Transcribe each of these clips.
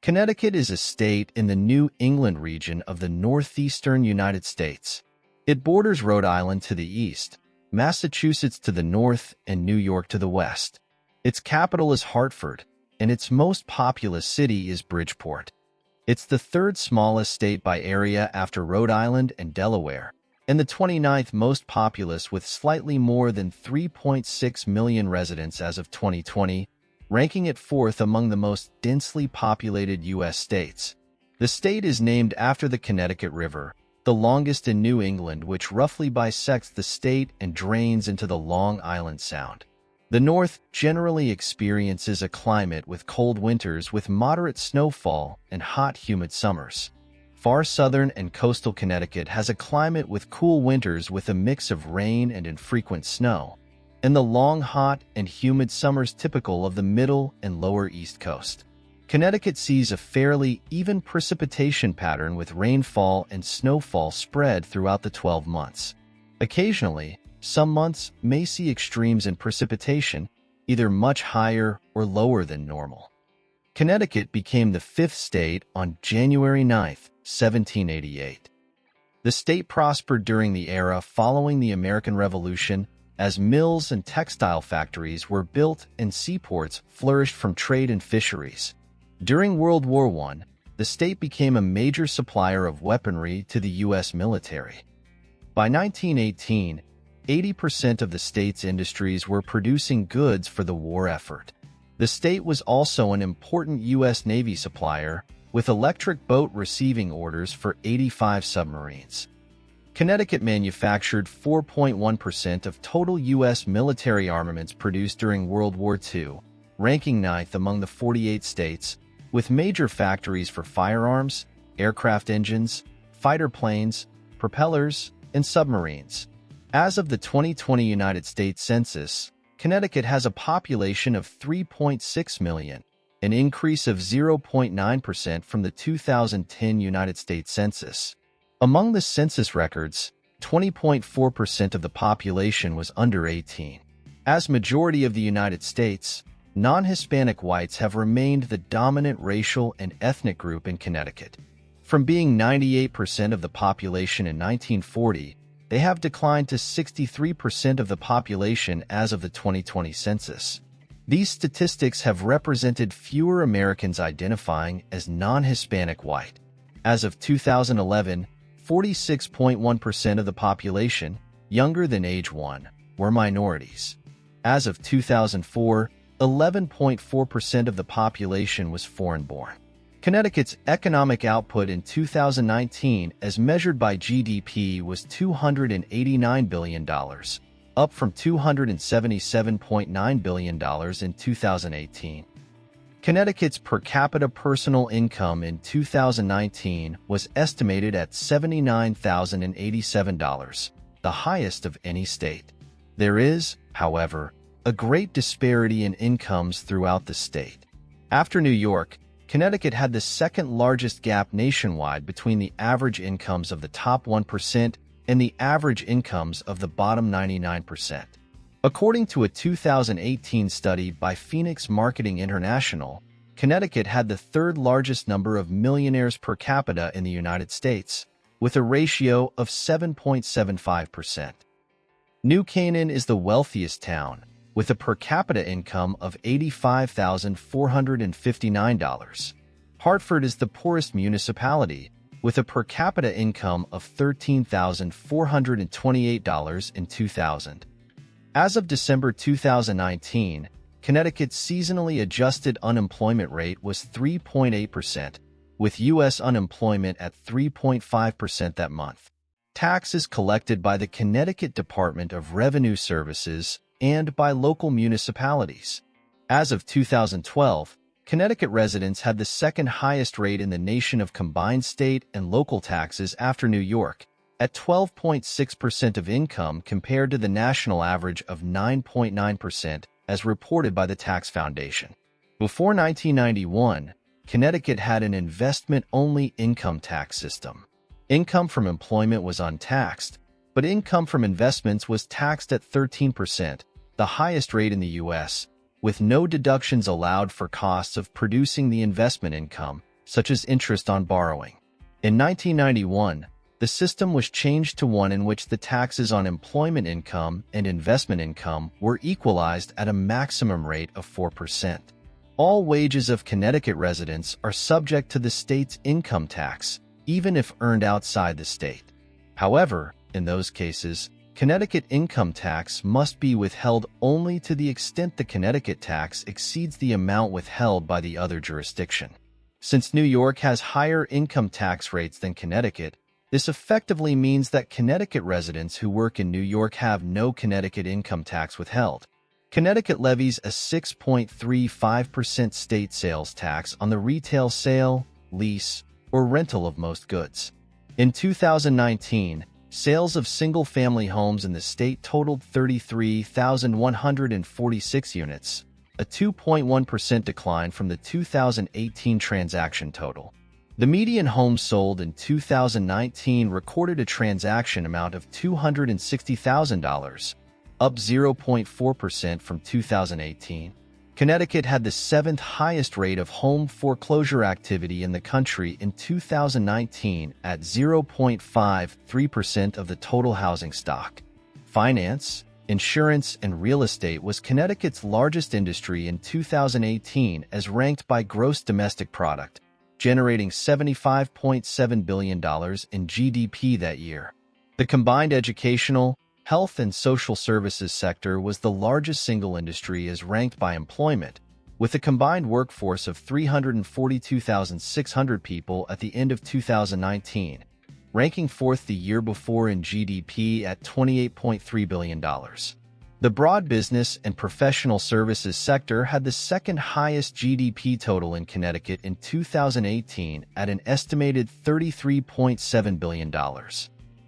Connecticut is a state in the New England region of the northeastern United States. It borders Rhode Island to the east, Massachusetts to the north, and New York to the west. Its capital is Hartford, and its most populous city is Bridgeport. It's the third smallest state by area after Rhode Island and Delaware, and the 29th most populous with slightly more than 3.6 million residents as of 2020, ranking it fourth among the most densely populated U.S. states. The state is named after the Connecticut River, the longest in New England, which roughly bisects the state and drains into the Long Island Sound. The North generally experiences a climate with cold winters with moderate snowfall and hot, humid summers. Far southern and coastal Connecticut has a climate with cool winters with a mix of rain and infrequent snow, and the long, hot, and humid summers typical of the middle and lower East Coast. Connecticut sees a fairly even precipitation pattern with rainfall and snowfall spread throughout the 12 months. Occasionally, some months may see extremes in precipitation, either much higher or lower than normal. Connecticut became the fifth state on January 9, 1788. The state prospered during the era following the American Revolution, as mills and textile factories were built and seaports flourished from trade and fisheries. During World War I, the state became a major supplier of weaponry to the U.S. military. By 1918, 80% of the state's industries were producing goods for the war effort. The state was also an important U.S. Navy supplier, with Electric Boat receiving orders for 85 submarines. Connecticut manufactured 4.1% of total U.S. military armaments produced during World War II, ranking ninth among the 48 states, with major factories for firearms, aircraft engines, fighter planes, propellers, and submarines. As of the 2020 United States Census, Connecticut has a population of 3.6 million, an increase of 0.9% from the 2010 United States Census. Among the census records, 20.4% of the population was under 18. As majority of the United States, non-Hispanic whites have remained the dominant racial and ethnic group in Connecticut. From being 98% of the population in 1940, they have declined to 63% of the population as of the 2020 census. These statistics have represented fewer Americans identifying as non-Hispanic white. As of 2011, 46.1% of the population, younger than age 1, were minorities. As of 2004, 11.4% of the population was foreign-born. Connecticut's economic output in 2019, as measured by GDP, was $289 billion, up from $277.9 billion in 2018. Connecticut's per capita personal income in 2019 was estimated at $79,087, the highest of any state. There is, however, a great disparity in incomes throughout the state. After New York, Connecticut had the second largest gap nationwide between the average incomes of the top 1% and the average incomes of the bottom 99%. According to a 2018 study by Phoenix Marketing International, Connecticut had the third largest number of millionaires per capita in the United States, with a ratio of 7.75%. New Canaan is the wealthiest town, with a per capita income of $85,459. Hartford is the poorest municipality, with a per capita income of $13,428 in 2000. As of December 2019, Connecticut's seasonally adjusted unemployment rate was 3.8%, with U.S. unemployment at 3.5% that month. Taxes collected by the Connecticut Department of Revenue Services and by local municipalities. As of 2012, Connecticut residents had the second highest rate in the nation of combined state and local taxes after New York, at 12.6% of income compared to the national average of 9.9%, as reported by the Tax Foundation. Before 1991, Connecticut had an investment-only income tax system. Income from employment was untaxed, but income from investments was taxed at 13%, the highest rate in the U.S., with no deductions allowed for costs of producing the investment income, such as interest on borrowing. In 1991, the system was changed to one in which the taxes on employment income and investment income were equalized at a maximum rate of 4%. All wages of Connecticut residents are subject to the state's income tax, even if earned outside the state. However, in those cases, Connecticut income tax must be withheld only to the extent the Connecticut tax exceeds the amount withheld by the other jurisdiction. Since New York has higher income tax rates than Connecticut, this effectively means that Connecticut residents who work in New York have no Connecticut income tax withheld. Connecticut levies a 6.35% state sales tax on the retail sale, lease, or rental of most goods. In 2019, sales of single-family homes in the state totaled 33,146 units, a 2.1% decline from the 2018 transaction total. The median home sold in 2019 recorded a transaction amount of $260,000, up 0.4% from 2018. Connecticut had the seventh highest rate of home foreclosure activity in the country in 2019 at 0.53% of the total housing stock. Finance, insurance, and real estate was Connecticut's largest industry in 2018 as ranked by gross domestic product, generating $75.7 billion in GDP that year. The combined educational, health, and social services sector was the largest single industry as ranked by employment, with a combined workforce of 342,600 people at the end of 2019, ranking fourth the year before in GDP at $28.3 billion. The broad business and professional services sector had the second highest GDP total in Connecticut in 2018 at an estimated $33.7 billion.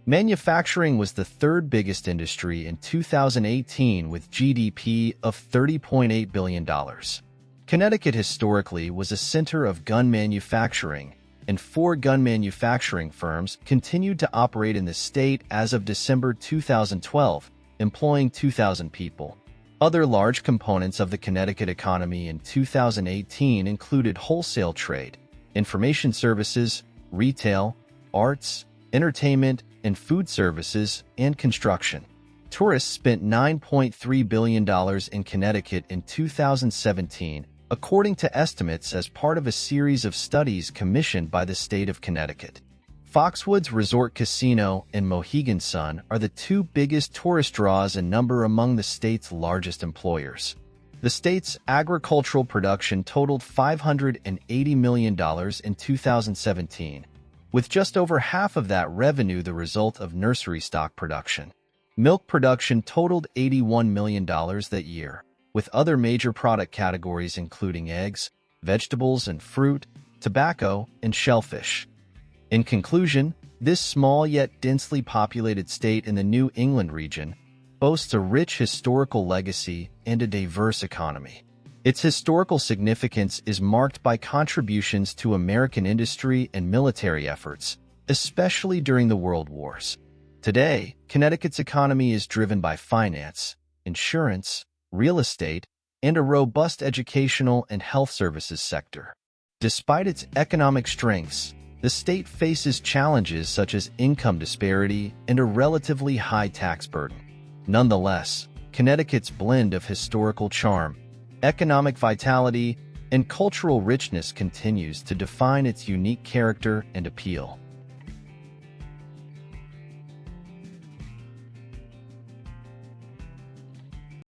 Manufacturing was the third biggest industry in 2018 with GDP of $30.8 billion. Connecticut historically was a center of gun manufacturing, and 4 gun manufacturing firms continued to operate in the state as of December 2012, employing 2,000 people. Other large components of the Connecticut economy in 2018 included wholesale trade, information services, retail, arts, entertainment, and food services, and construction. Tourists spent $9.3 billion in Connecticut in 2017, according to estimates as part of a series of studies commissioned by the state of Connecticut. Foxwoods Resort Casino and Mohegan Sun are the 2 biggest tourist draws in number among the state's largest employers. The state's agricultural production totaled $580 million in 2017, with just over half of that revenue the result of nursery stock production. Milk production totaled $81 million that year, with other major product categories including eggs, vegetables and fruit, tobacco, and shellfish. In conclusion, this small yet densely populated state in the New England region boasts a rich historical legacy and a diverse economy. Its historical significance is marked by contributions to American industry and military efforts, especially during the World Wars. Today, Connecticut's economy is driven by finance, insurance, real estate, and a robust educational and health services sector. Despite its economic strengths, the state faces challenges such as income disparity and a relatively high tax burden. Nonetheless, Connecticut's blend of historical charm, economic vitality, and cultural richness continues to define its unique character and appeal.